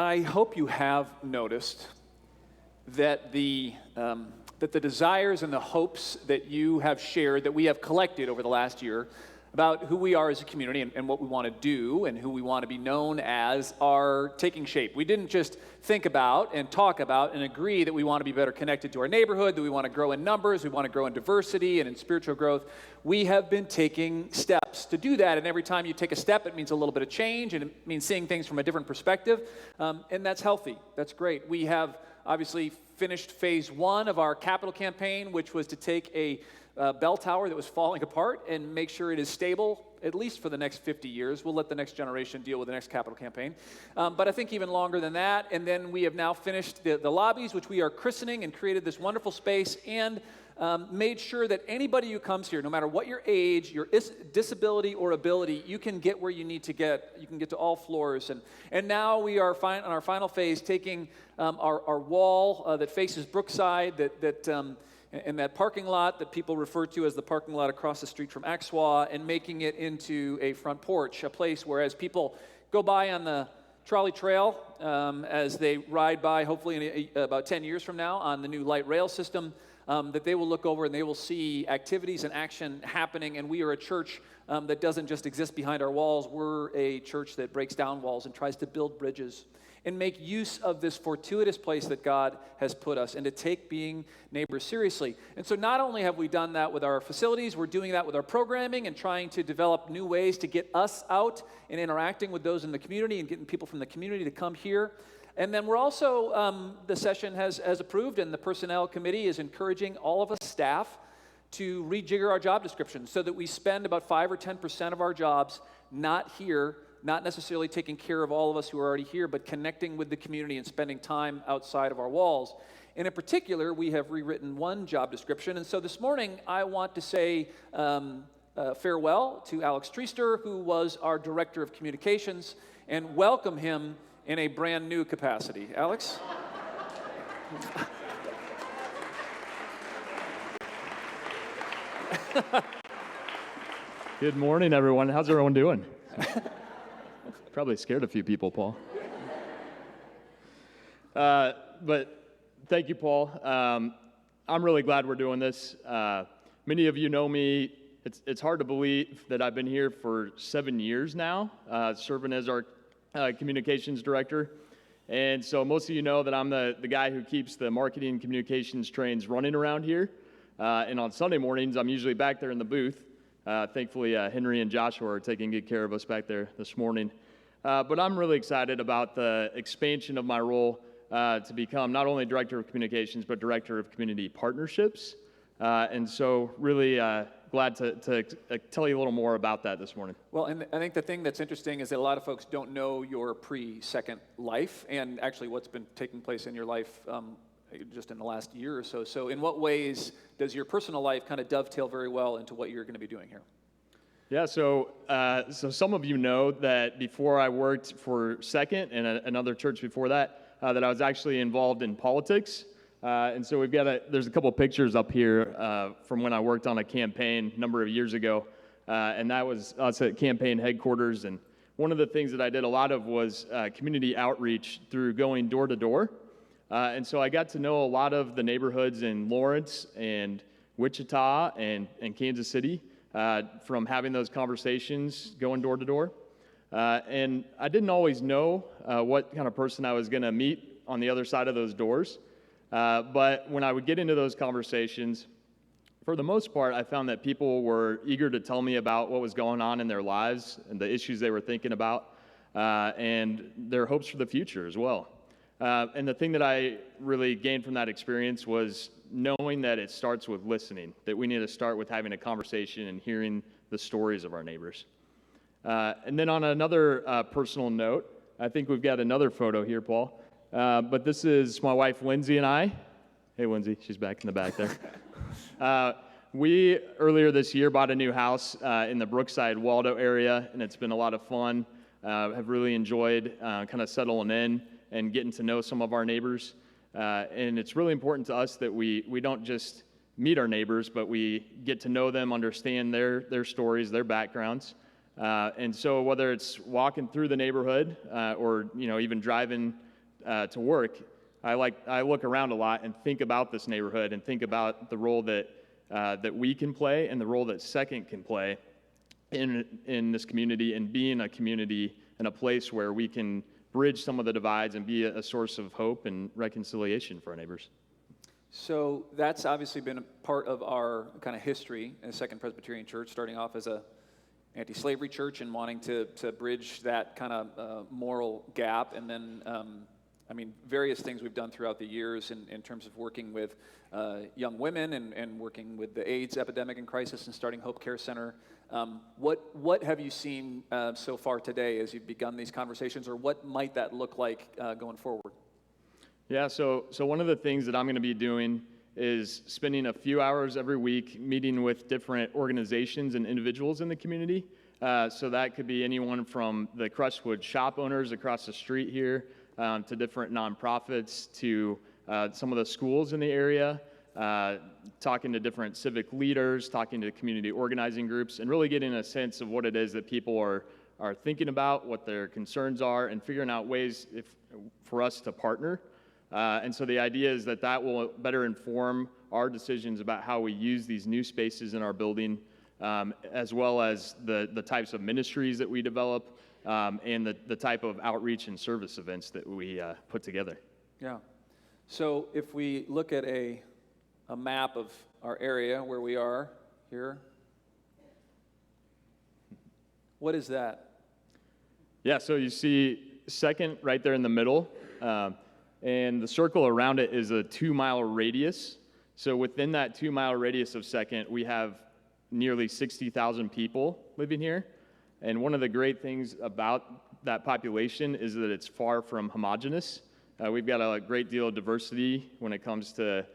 I hope you have noticed that the desires and the hopes that you have shared, that we have collected over the last year about who we are as a community and what we want to do and who we want to be known as are taking shape. We didn't just think about and talk about and agree that we want to be better connected to our neighborhood, that we want to grow in numbers, we want to grow in diversity and in spiritual growth. We have been taking steps to do that, and every time you take a step, it means a little bit of change, and it means seeing things from a different perspective, and that's healthy. That's great. We have obviously finished phase one of our capital campaign, which was to take a bell tower that was falling apart and make sure it is stable, at least for the next 50 years. We'll let the next generation deal with the next capital campaign. But I think even longer than that. And then we have now finished the lobbies, which we are christening, and created this wonderful space, and made sure that anybody who comes here, no matter what your age, your disability or ability, you can get where you need to get. You can get to all floors. And now we are on our final phase, taking our wall that faces Brookside, and that parking lot that people refer to as the parking lot across the street from Axwa, and making it into a front porch, a place where as people go by on the trolley trail, as they ride by, hopefully in about 10 years from now, on the new light rail system, that they will look over and they will see activities and action happening. And we are a church that doesn't just exist behind our walls. We're a church that breaks down walls and tries to build bridges and make use of this fortuitous place that God has put us, and to take being neighbors seriously. And so not only have we done that with our facilities, we're doing that with our programming and trying to develop new ways to get us out and interacting with those in the community and getting people from the community to come here. And then we're also, the session has approved, and the personnel committee is encouraging all of us staff to rejigger our job descriptions so that we spend about 5 or 10% of our jobs not here, not necessarily taking care of all of us who are already here, but connecting with the community and spending time outside of our walls. And in particular, we have rewritten one job description. And so this morning, I want to say farewell to Alex Treaster, who was our Director of Communications, and welcome him in a brand new capacity. Alex? Good morning, everyone. How's everyone doing? Probably scared a few people, Paul. But thank you, Paul. I'm really glad we're doing this. Many of you know me. It's hard to believe that I've been here for 7 years now, serving as our communications director. And so most of you know that I'm the guy who keeps the marketing and communications trains running around here. And on Sunday mornings, I'm usually back there in the booth. Thankfully, Henry and Joshua are taking good care of us back there this morning. But I'm really excited about the expansion of my role to become not only Director of Communications, but Director of Community Partnerships. And so really glad to tell you a little more about that this morning. Well, and I think the thing that's interesting is that a lot of folks don't know your pre-Second life, and actually what's been taking place in your life just in the last year or so. So in what ways does your personal life kind of dovetail very well into what you're going to be doing here? Yeah, so some of you know that before I worked for Second and another church before that, that I was actually involved in politics. And so there's a couple pictures up here from when I worked on a campaign a number of years ago. And that was us at campaign headquarters. And one of the things that I did a lot of was community outreach through going door to door. And so I got to know a lot of the neighborhoods in Lawrence and Wichita and Kansas City from having those conversations, going door to door. And I didn't always know what kind of person I was going to meet on the other side of those doors. But when I would get into those conversations, for the most part, I found that people were eager to tell me about what was going on in their lives and the issues they were thinking about, and their hopes for the future as well. And the thing that I really gained from that experience was knowing that it starts with listening, that we need to start with having a conversation and hearing the stories of our neighbors. And then on another personal note, I think we've got another photo here, Paul. But this is my wife, Lindsay, and I. Hey, Lindsay, she's back in the back there. We, earlier this year, bought a new house in the Brookside, Waldo area, and it's been a lot of fun. Have really enjoyed kind of settling in and getting to know some of our neighbors. And it's really important to us that we don't just meet our neighbors, but we get to know them, understand their stories, their backgrounds. And so whether it's walking through the neighborhood or even driving to work, I look around a lot and think about this neighborhood and think about the role that we can play and the role that Second can play in this community, and being a community and a place where we can bridge some of the divides and be a source of hope and reconciliation for our neighbors. So that's obviously been a part of our kind of history as Second Presbyterian Church, starting off as a anti-slavery church and wanting to bridge that kind of moral gap, and then various things we've done throughout the years in terms of working with young women and working with the AIDS epidemic and crisis and starting Hope Care Center. What have you seen so far today as you've begun these conversations, or what might that look like going forward? Yeah, so one of the things that I'm going to be doing is spending a few hours every week meeting with different organizations and individuals in the community. So that could be anyone from the Crestwood shop owners across the street here to different nonprofits to some of the schools in the area, talking to different civic leaders, talking to community organizing groups, and really getting a sense of what it is that people are thinking about, what their concerns are, and figuring out ways for us to partner. And so the idea is that will better inform our decisions about how we use these new spaces in our building, as well as the types of ministries that we develop, and the type of outreach and service events that we put together. Yeah. So if we look at a map of our area where we are here, what is that? Yeah, so you see Second right there in the middle. And the circle around it is a 2-mile radius. So within that 2-mile radius of Second, we have nearly 60,000 people living here. And one of the great things about that population is that it's far from homogeneous. We've got a great deal of diversity when it comes to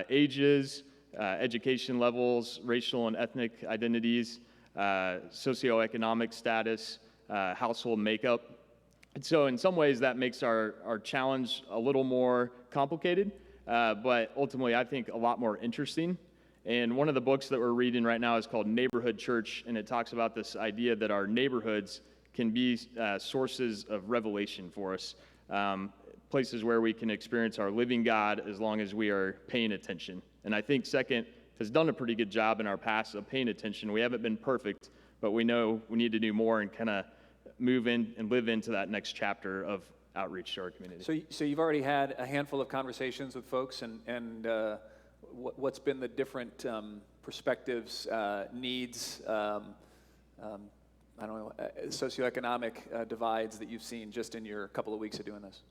ages, education levels, racial and ethnic identities, socioeconomic status, household makeup. And so in some ways that makes our challenge a little more complicated, but ultimately I think a lot more interesting. And one of the books that we're reading right now is called Neighborhood Church, and it talks about this idea that our neighborhoods can be sources of revelation for us, places where we can experience our living God as long as we are paying attention. And I think Second has done a pretty good job in our past of paying attention. We haven't been perfect, but we know we need to do more and kind of move in and live into that next chapter of outreach to our community. So you've already had a handful of conversations with folks, and what's been the different perspectives, needs, socioeconomic divides that you've seen just in your couple of weeks of doing this?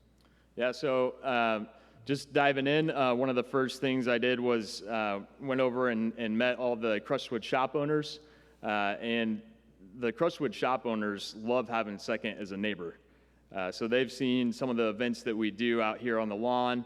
Yeah, so just diving in, one of the first things I did was went over and met all the Crestwood shop owners, and the Crestwood shop owners love having Second as a neighbor. So they've seen some of the events that we do out here on the lawn.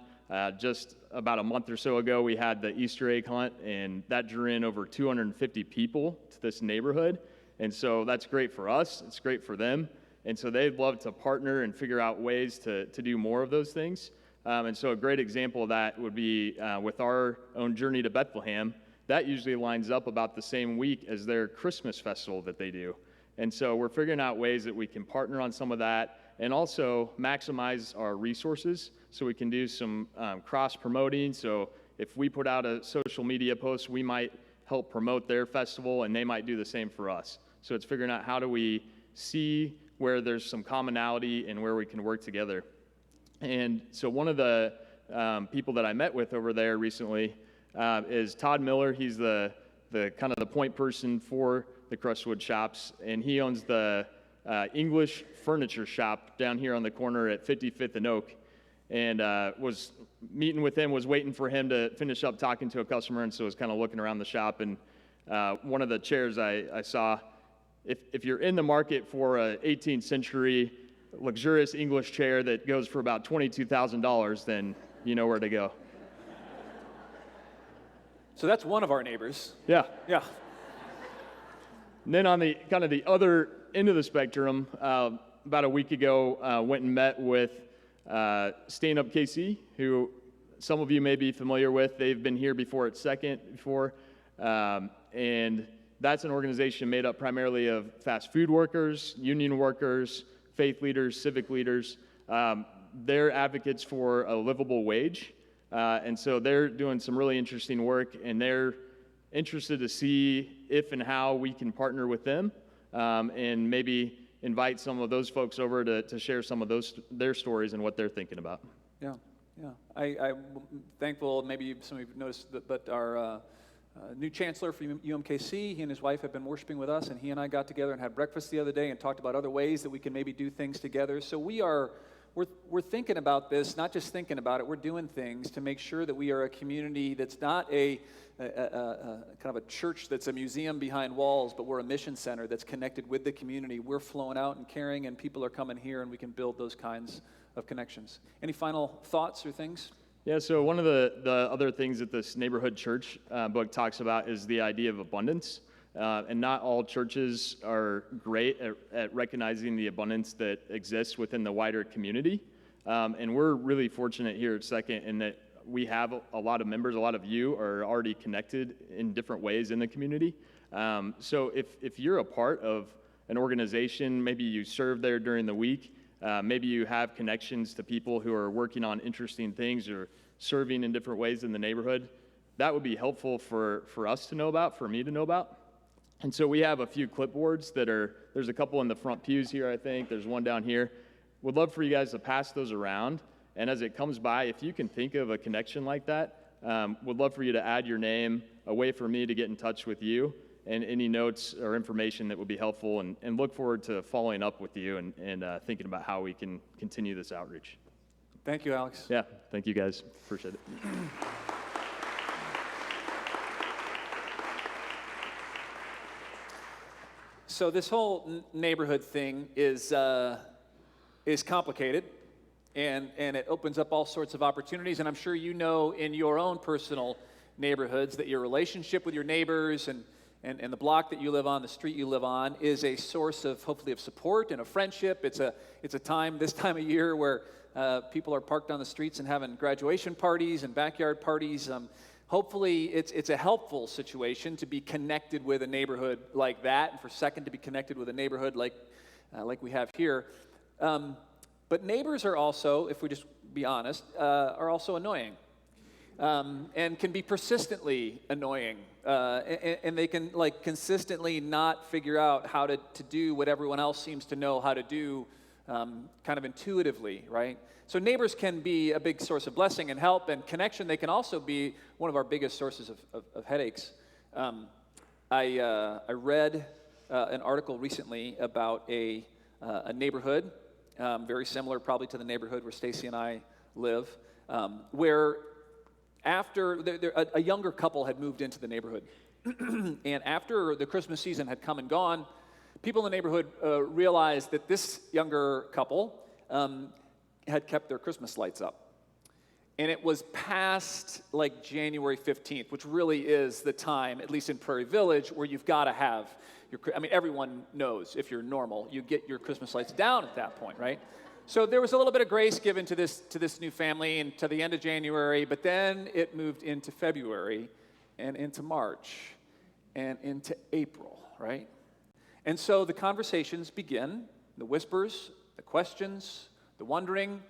Just about a month or so ago, we had the Easter egg hunt, and that drew in over 250 people to this neighborhood. And so that's great for us. It's great for them. And so they'd love to partner and figure out ways to do more of those things. And so a great example of that would be with our own Journey to Bethlehem. That usually lines up about the same week as their Christmas festival that they do. And so we're figuring out ways that we can partner on some of that and also maximize our resources so we can do some cross-promoting. So if we put out a social media post, we might help promote their festival, and they might do the same for us. So it's figuring out how do we see where there's some commonality and where we can work together. And so one of the people that I met with over there recently is Todd Miller. He's the kind of the point person for the Crestwood shops, and he owns the English furniture shop down here on the corner at 55th and Oak. And was meeting with him, was waiting for him to finish up talking to a customer, and so was kind of looking around the shop. And one of the chairs I saw, if you're in the market for a 18th century luxurious English chair that goes for about $22,000, then you know where to go. So that's one of our neighbors. Yeah. Yeah. And then on the kind of the other end of the spectrum, about a week ago, went and met with Stand Up KC, who some of you may be familiar with. They've been here before at Second before, and that's an organization made up primarily of fast food workers, union workers, faith leaders, civic leaders. they're advocates for a livable wage, and so they're doing some really interesting work, and they're interested to see if and how we can partner with them, and maybe invite some of those folks over to share some of their stories and what they're thinking about. Yeah. I'm thankful, maybe some of you have noticed that, but our new chancellor for UMKC, he and his wife have been worshiping with us, and he and I got together and had breakfast the other day and talked about other ways that we can maybe do things together. So we're thinking about this, not just thinking about it, we're doing things to make sure that we are a community that's not a kind of a church that's a museum behind walls, but we're a mission center that's connected with the community. We're flowing out and caring, and people are coming here, and we can build those kinds of connections. Any final thoughts or things? Yeah, so one of the other things that this neighborhood church book talks about is the idea of abundance. And not all churches are great at recognizing the abundance that exists within the wider community. And we're really fortunate here at Second in that we have a lot of members, a lot of you are already connected in different ways in the community. So if you're a part of an organization, maybe you serve there during the week, maybe you have connections to people who are working on interesting things or serving in different ways in the neighborhood, that would be helpful for us to know about, for me to know about. And so we have a few clipboards there's a couple in the front pews here, I think. There's one down here. Would love for you guys to pass those around. And as it comes by, if you can think of a connection like that, would love for you to add your name, a way for me to get in touch with you, and any notes or information that would be helpful, and look forward to following up with you and thinking about how we can continue this outreach. Thank you, Alex. Yeah, thank you guys. Appreciate it. So this whole neighborhood thing is complicated, and it opens up all sorts of opportunities. And I'm sure you know in your own personal neighborhoods that your relationship with your neighbors and the block that you live on, the street you live on, is a source of hopefully of support and a friendship. It's a time, this time of year, where people are parked on the streets and having graduation parties and backyard parties. Hopefully, it's a helpful situation to be connected with a neighborhood like that, and for Second to be connected with a neighborhood like we have here. But neighbors are also, if we just be honest, are also annoying, and can be persistently annoying, and they can consistently not figure out how to do what everyone else seems to know how to do, kind of intuitively, right? So neighbors can be a big source of blessing and help and connection. They can also be one of our biggest sources of headaches. I read an article recently about a neighborhood, very similar probably to the neighborhood where Stacy and I live, where after a younger couple had moved into the neighborhood. And after the Christmas season had come and gone, people in the neighborhood realized that this younger couple had kept their Christmas lights up. And it was past January 15th, which really is the time, at least in Prairie Village, where you've got to have everyone knows if you're normal, you get your Christmas lights down at that point, right? So there was a little bit of grace given to this new family and to the end of January, but then it moved into February and into March and into April, right? And so the conversations begin, the whispers, the questions, the wondering.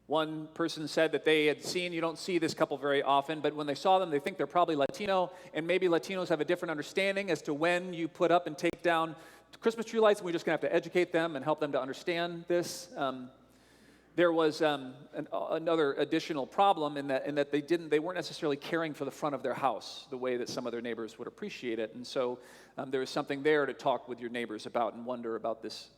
One person said that they had seen, you don't see this couple very often, but when they saw them, they think they're probably Latino, and maybe Latinos have a different understanding as to when you put up and take down Christmas tree lights, and we're just going to have to educate them and help them to understand this. There was another additional problem in that they weren't necessarily caring for the front of their house the way that some of their neighbors would appreciate it, and so there was something there to talk with your neighbors about and wonder about this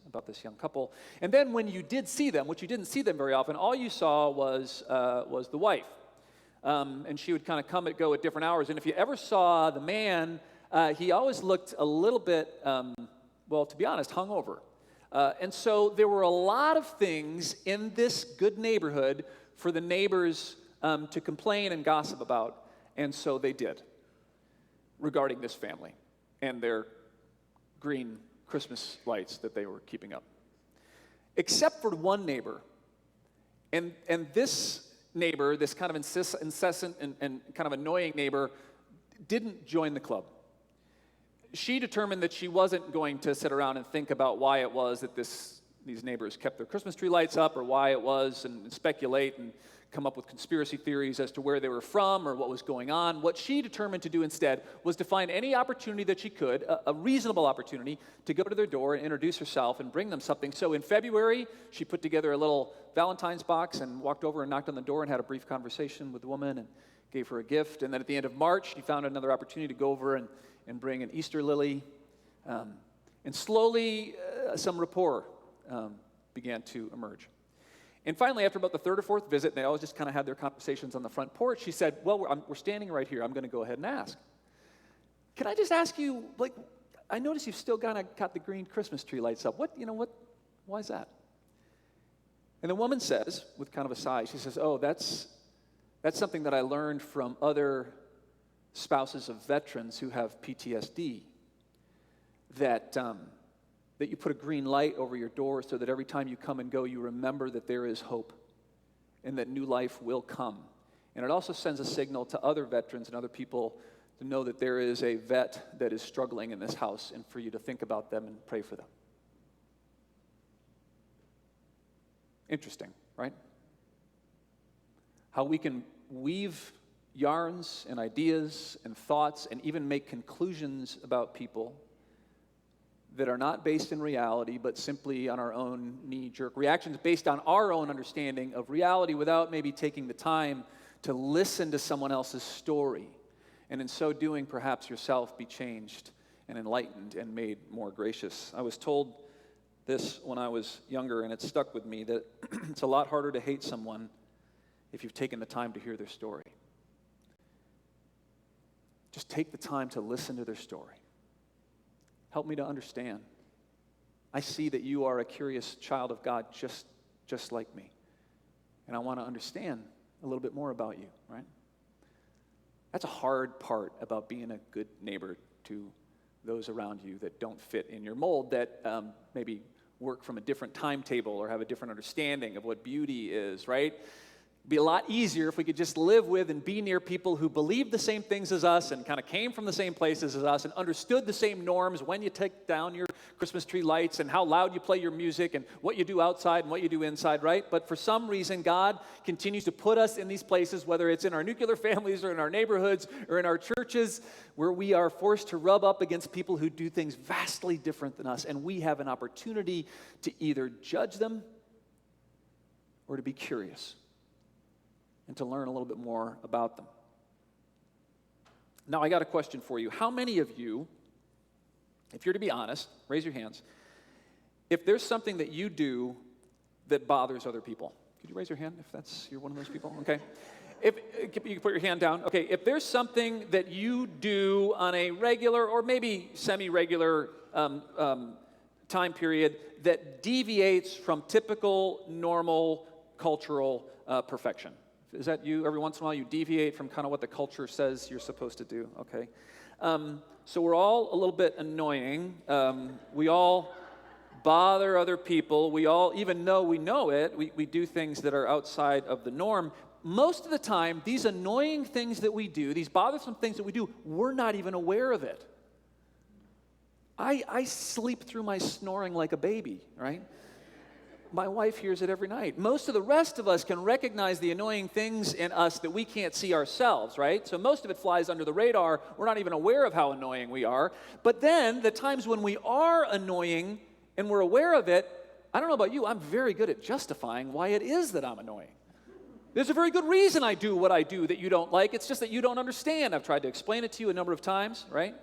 young couple. And then when you did see them, which you didn't see them very often, all you saw was the wife, and she would kind of come and go at different hours. And if you ever saw the man, he always looked a little bit, to be honest, hungover. And so there were a lot of things in this good neighborhood for the neighbors to complain and gossip about, and so they did, regarding this family and their green Christmas lights that they were keeping up. Except for one neighbor, and this neighbor, this kind of incessant and kind of annoying neighbor, didn't join the club. She determined that she wasn't going to sit around and think about why it was that this these neighbors kept their Christmas tree lights up or why it was and speculate and come up with conspiracy theories as to where they were from or what was going on. What she determined to do instead was to find any opportunity that she could, a reasonable opportunity, to go to their door and introduce herself and bring them something. So in February, she put together a little Valentine's box and walked over and knocked on the door and had a brief conversation with the woman and gave her a gift. And then at the end of March, she found another opportunity to go over and bring an Easter lily. And slowly, some rapport began to emerge. And finally, after about the third or fourth visit, they always just kind of had their conversations on the front porch, she said, well, we're standing right here. I'm going to go ahead and ask. Can I just ask you, I notice you've still got the green Christmas tree lights up. Why is that? And the woman says, with kind of a sigh, she says, oh, that's something that I learned from other spouses of veterans who have PTSD, that you put a green light over your door so that every time you come and go, you remember that there is hope and that new life will come. And it also sends a signal to other veterans and other people to know that there is a vet that is struggling in this house and for you to think about them and pray for them. Interesting, right? How we can weave yarns and ideas and thoughts and even make conclusions about people that are not based in reality, but simply on our own knee-jerk reactions, based on our own understanding of reality without maybe taking the time to listen to someone else's story. And in so doing, perhaps yourself be changed and enlightened and made more gracious. I was told this when I was younger, and it stuck with me, that it's a lot harder to hate someone if you've taken the time to hear their story. Just take the time to listen to their story. Help me to understand. I see that you are a curious child of God just like me. And I want to understand a little bit more about you, right? That's a hard part about being a good neighbor to those around you that don't fit in your mold, that maybe work from a different timetable or have a different understanding of what beauty is, right? It'd be a lot easier if we could just live with and be near people who believed the same things as us and kind of came from the same places as us and understood the same norms, when you take down your Christmas tree lights and how loud you play your music and what you do outside and what you do inside, right? But for some reason, God continues to put us in these places, whether it's in our nuclear families or in our neighborhoods or in our churches, where we are forced to rub up against people who do things vastly different than us, and we have an opportunity to either judge them or to be curious and to learn a little bit more about them. Now, I got a question for you. How many of you, if you're to be honest, raise your hands, if there's something that you do that bothers other people? Could you raise your hand if you're one of those people? Okay. If you can put your hand down. Okay, if there's something that you do on a regular or maybe semi-regular time period that deviates from typical, normal, cultural perfection. Is that you? Every once in a while you deviate from kind of what the culture says you're supposed to do, okay? So we're all a little bit annoying. We all bother other people. We all, even though we know it, we do things that are outside of the norm. Most of the time, these annoying things that we do, these bothersome things that we do, we're not even aware of it. I sleep through my snoring like a baby, right? My wife hears it every night. Most of the rest of us can recognize the annoying things in us that we can't see ourselves, right? So most of it flies under the radar. We're not even aware of how annoying we are. But then, the times when we are annoying and we're aware of it, I don't know about you, I'm very good at justifying why it is that I'm annoying. There's a very good reason I do what I do that you don't like. It's just that you don't understand. I've tried to explain it to you a number of times, right?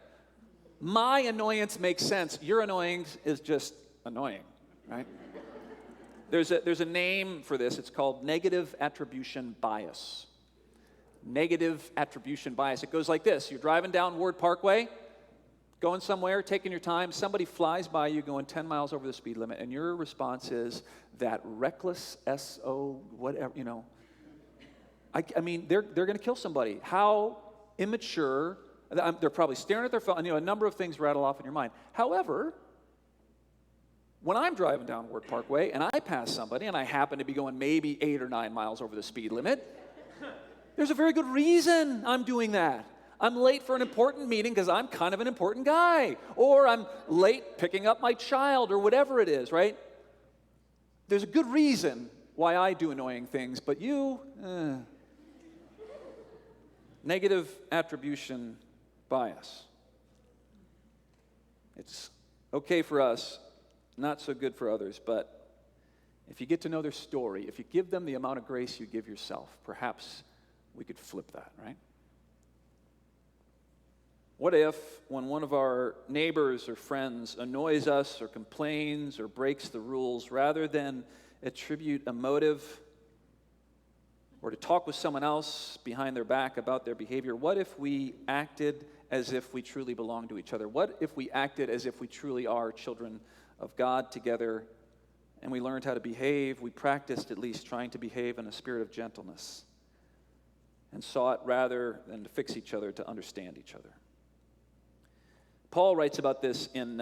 My annoyance makes sense. Your annoyance is just annoying, right? There's a name for this. It's called negative attribution bias. Negative attribution bias. It goes like this. You're driving down Ward Parkway, going somewhere, taking your time. Somebody flies by you going 10 miles over the speed limit, and your response is that reckless SO whatever, you know. I mean, they're going to kill somebody. How immature. They're probably staring at their phone. You know, a number of things rattle off in your mind. However, when I'm driving down Ward Parkway and I pass somebody and I happen to be going maybe 8 or 9 miles over the speed limit, there's a very good reason I'm doing that. I'm late for an important meeting because I'm kind of an important guy. Or I'm late picking up my child or whatever it is, right? there's a good reason why I do annoying things, but you, negative attribution bias. It's okay for us, not so good for others, but if you get to know their story, if you give them the amount of grace you give yourself, perhaps we could flip that, right? What if, when one of our neighbors or friends annoys us or complains or breaks the rules, rather than attribute a motive or to talk with someone else behind their back about their behavior, what if we acted as if we truly belong to each other? What if we acted as if we truly are children of God together, and we learned how to behave, we practiced at least trying to behave in a spirit of gentleness, and sought rather than to fix each other, to understand each other? Paul writes about this in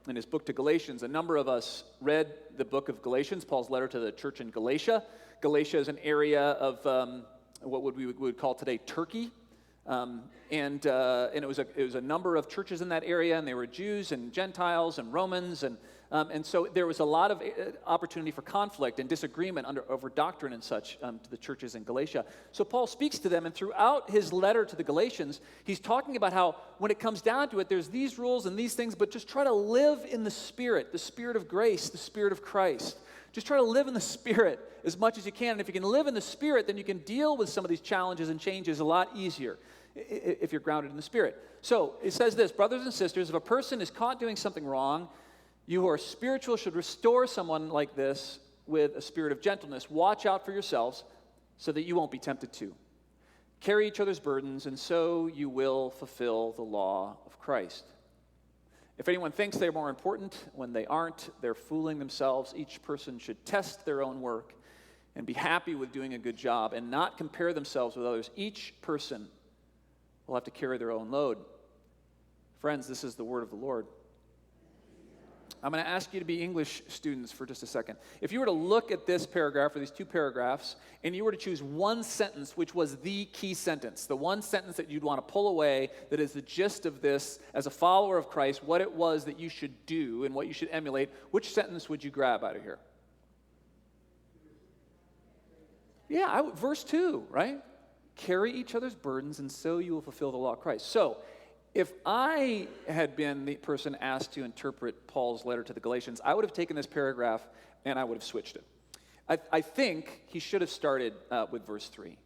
his book to Galatians. A number of us read the book of Galatians, Paul's letter to the church in Galatia. Galatia is an area of what we would call today Turkey. And it was a number of churches in that area, and they were Jews and Gentiles and Romans, and so there was a lot of opportunity for conflict and disagreement over doctrine and such to the churches in Galatia. So Paul speaks to them, and throughout his letter to the Galatians, he's talking about how when it comes down to it, there's these rules and these things, but just try to live in the Spirit of grace, the Spirit of Christ. Just try to live in the Spirit as much as you can, and if you can live in the Spirit, then you can deal with some of these challenges and changes a lot easier if you're grounded in the Spirit. So it says this: brothers and sisters, if a person is caught doing something wrong, you who are spiritual should restore someone like this with a spirit of gentleness. Watch out for yourselves so that you won't be tempted too. Carry each other's burdens, and so you will fulfill the law of Christ. If anyone thinks they're more important when they aren't, they're fooling themselves. Each person should test their own work and be happy with doing a good job and not compare themselves with others. Each person will have to carry their own load. Friends, this is the word of the Lord. I'm going to ask you to be English students for just a second. If you were to look at this paragraph or these two paragraphs, and you were to choose one sentence which was the key sentence, the one sentence that you'd want to pull away that is the gist of this as a follower of Christ, what it was that you should do and what you should emulate, which sentence would you grab out of here? Yeah, verse 2, right? Carry each other's burdens, and so you will fulfill the law of Christ. So, if I had been the person asked to interpret Paul's letter to the Galatians, I would have taken this paragraph and I would have switched it. I think he should have started with verse 3.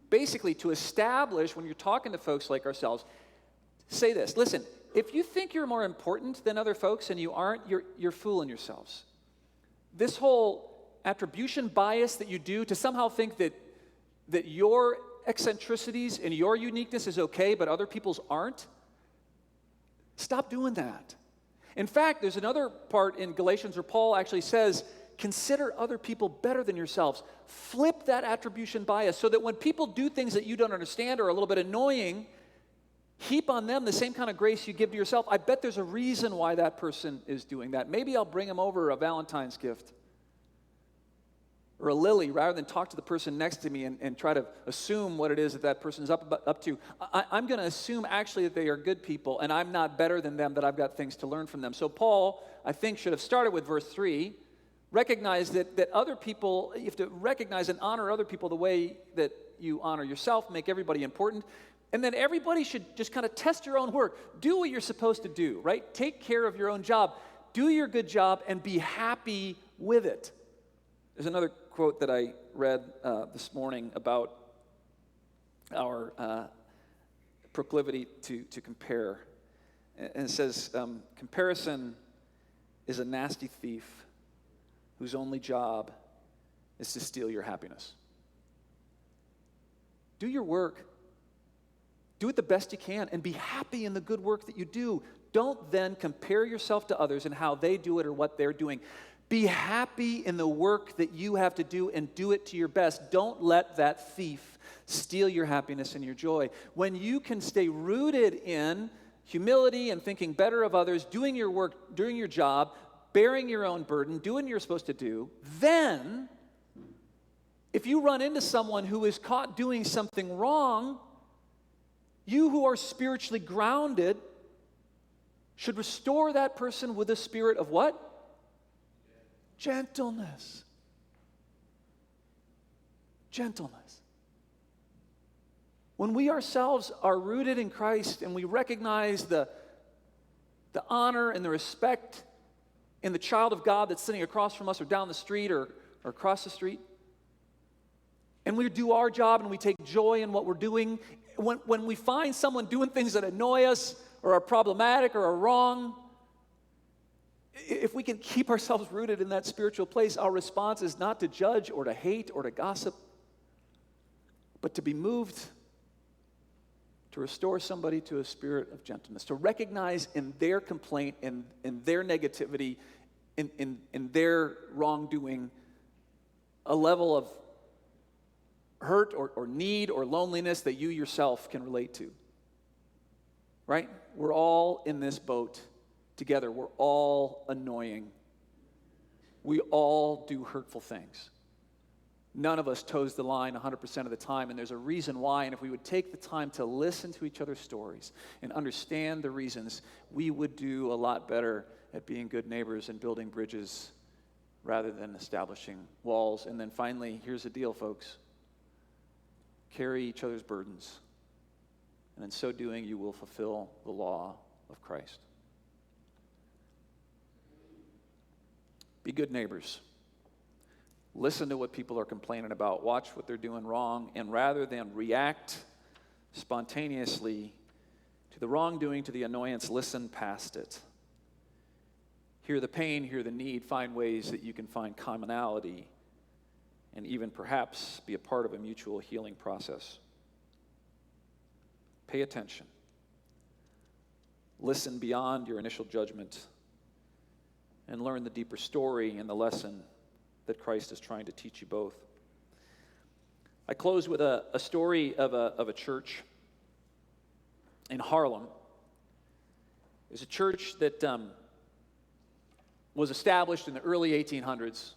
Basically, to establish, when you're talking to folks like ourselves, say this: listen, if you think you're more important than other folks and you aren't, you're fooling yourselves. This whole attribution bias that you do to somehow think that your eccentricities and your uniqueness is okay, but other people's aren't, stop doing that. In fact, there's another part in Galatians where Paul actually says, consider other people better than yourselves. Flip that attribution bias so that when people do things that you don't understand or are a little bit annoying, heap on them the same kind of grace you give to yourself. I bet there's a reason why that person is doing that. Maybe I'll bring them over a Valentine's gift or a lily rather than talk to the person next to me and try to assume what it is that person's up to. I'm going to assume actually that they are good people and I'm not better than them, that I've got things to learn from them. So Paul, I think, should have started with verse 3, recognize that other people, you have to recognize and honor other people the way that you honor yourself, make everybody important, and then everybody should just kind of test your own work. Do what you're supposed to do, right? Take care of your own job. Do your good job and be happy with it. There's another quote that I read this morning about our proclivity to compare. And it says, comparison is a nasty thief whose only job is to steal your happiness. Do your work. Do it the best you can and be happy in the good work that you do. Don't then compare yourself to others and how they do it or what they're doing. Be happy in the work that you have to do and do it to your best. Don't let that thief steal your happiness and your joy. When you can stay rooted in humility and thinking better of others, doing your work, doing your job, bearing your own burden, doing what you're supposed to do, then if you run into someone who is caught doing something wrong, you who are spiritually grounded should restore that person with a spirit of what? Gentleness. Gentleness. When we ourselves are rooted in Christ and we recognize the honor and the respect in the child of God that's sitting across from us or down the street or across the street, and we do our job and we take joy in what we're doing, when we find someone doing things that annoy us or are problematic or are wrong, if we can keep ourselves rooted in that spiritual place, our response is not to judge or to hate or to gossip, but to be moved to restore somebody to a spirit of gentleness, to recognize in their complaint, in their negativity, in their wrongdoing, a level of hurt or need or loneliness that you yourself can relate to. Right? We're all in this boat together. We're all annoying. We all do hurtful things. None of us toes the line 100% of the time, and there's a reason why. And if we would take the time to listen to each other's stories and understand the reasons, we would do a lot better at being good neighbors and building bridges rather than establishing walls. And then finally, here's the deal, folks. Carry each other's burdens, and in so doing, you will fulfill the law of Christ. Be good neighbors. Listen to what people are complaining about. Watch what they're doing wrong. And rather than react spontaneously to the wrongdoing, to the annoyance, listen past it. Hear the pain, hear the need, find ways that you can find commonality, and even perhaps be a part of a mutual healing process. Pay attention. Listen beyond your initial judgment and learn the deeper story and the lesson that Christ is trying to teach you both. I close with a story of a church in Harlem. It was a church that was established in the early 1800s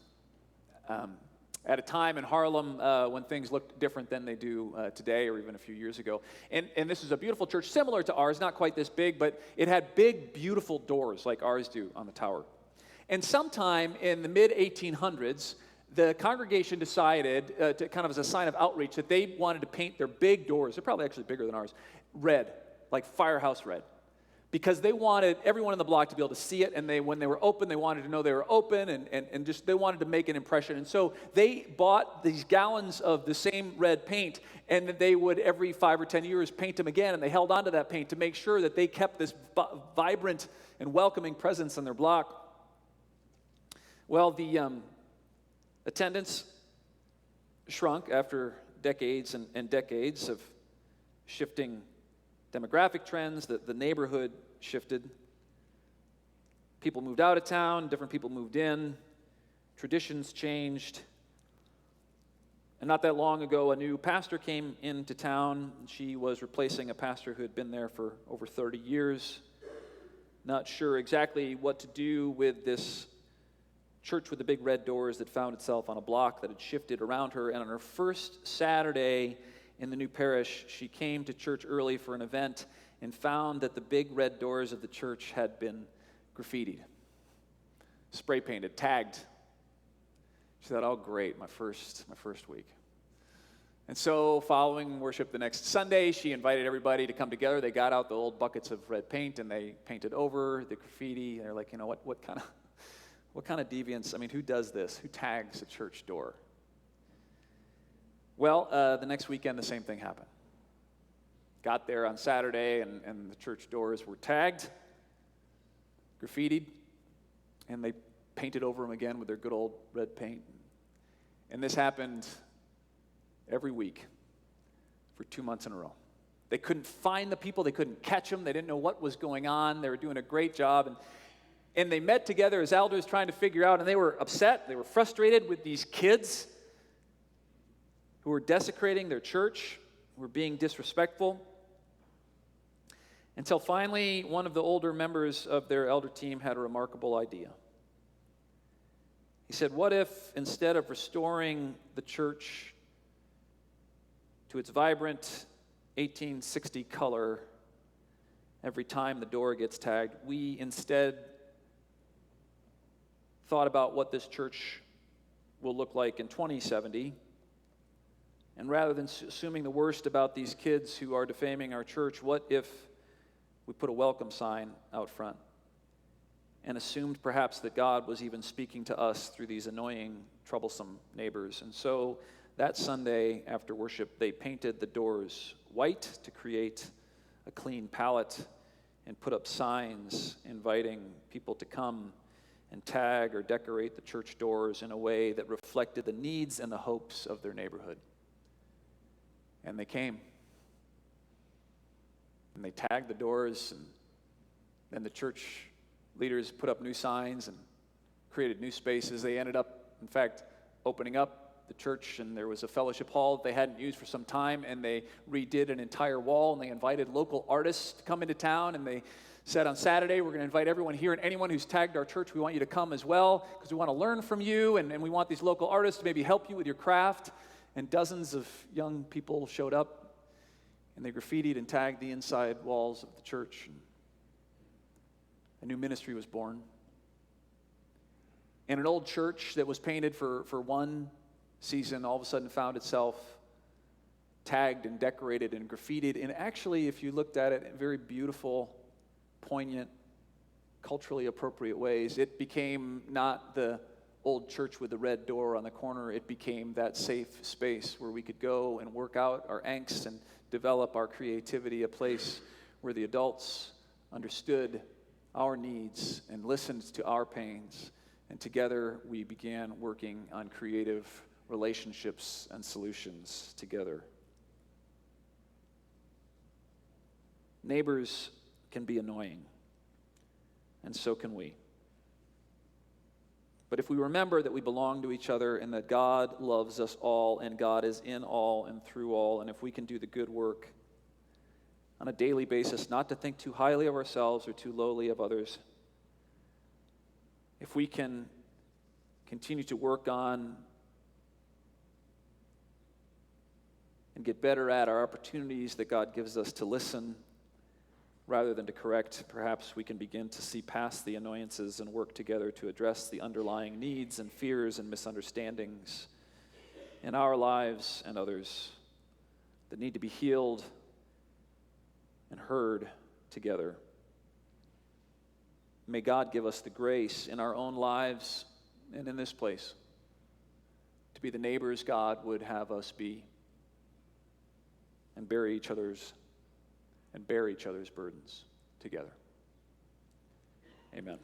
at a time in Harlem when things looked different than they do today or even a few years ago. And this is a beautiful church similar to ours, not quite this big, but it had big, beautiful doors like ours do on the tower. And sometime in the mid-1800s, the congregation decided, to kind of as a sign of outreach, that they wanted to paint their big doors, they're probably actually bigger than ours, red, like firehouse red. Because they wanted everyone in the block to be able to see it, and when they were open, they wanted to know they were open, and just they wanted to make an impression. And so they bought these gallons of the same red paint, and they would every 5 or 10 years paint them again, and they held on to that paint to make sure that they kept this vibrant and welcoming presence in their block. Well, the attendance shrunk after decades and decades of shifting demographic trends. The neighborhood shifted. People moved out of town, different people moved in, traditions changed. And not that long ago, a new pastor came into town. She was replacing a pastor who had been there for over 30 years. Not sure exactly what to do with this church with the big red doors that found itself on a block that had shifted around her. And on her first Saturday in the new parish, she came to church early for an event and found that the big red doors of the church had been graffitied, spray painted, tagged. She thought, oh great, my first week. And so following worship the next Sunday, she invited everybody to come together. They got out the old buckets of red paint and they painted over the graffiti. They're like, what kind of deviance? I mean, who does this? Who tags a church door? Well, the next weekend, the same thing happened. Got there on Saturday, and the church doors were tagged, graffitied, and they painted over them again with their good old red paint. And this happened every week for 2 months in a row. They couldn't find the people. They couldn't catch them. They didn't know what was going on. They were doing a great job. And they met together as elders trying to figure out, and they were upset. They were frustrated with these kids who were desecrating their church, who were being disrespectful. Until finally, one of the older members of their elder team had a remarkable idea. He said, what if instead of restoring the church to its vibrant 1860 color every time the door gets tagged, we instead thought about what this church will look like in 2070 And rather than assuming the worst about these kids who are defaming our church, what if we put a welcome sign out front and assumed perhaps that God was even speaking to us through these annoying, troublesome neighbors? And so that Sunday after worship, they painted the doors white to create a clean palette and put up signs inviting people to come and tag or decorate the church doors in a way that reflected the needs and the hopes of their neighborhood. And they came. And they tagged the doors, and then the church leaders put up new signs and created new spaces. They ended up, in fact, opening up the church, and there was a fellowship hall that they hadn't used for some time, and they redid an entire wall, and they invited local artists to come into town, and they said on Saturday, we're going to invite everyone here, and anyone who's tagged our church, we want you to come as well, because we want to learn from you, and we want these local artists to maybe help you with your craft. And dozens of young people showed up, and they graffitied and tagged the inside walls of the church. A new ministry was born. And an old church that was painted for one season all of a sudden found itself tagged and decorated and graffitied. And actually, if you looked at it in very beautiful, poignant, culturally appropriate ways, it became not the old church with the red door on the corner. It became that safe space where we could go and work out our angst and develop our creativity, a place where the adults understood our needs and listened to our pains. And together we began working on creative relationships and solutions together. Neighbors can be annoying, and so can we. But if we remember that we belong to each other and that God loves us all and God is in all and through all, and if we can do the good work on a daily basis, not to think too highly of ourselves or too lowly of others, if we can continue to work on and get better at our opportunities that God gives us to listen rather than to correct, perhaps we can begin to see past the annoyances and work together to address the underlying needs and fears and misunderstandings in our lives and others that need to be healed and heard together. May God give us the grace in our own lives and in this place to be the neighbors God would have us be and bear each other's burdens together. Amen.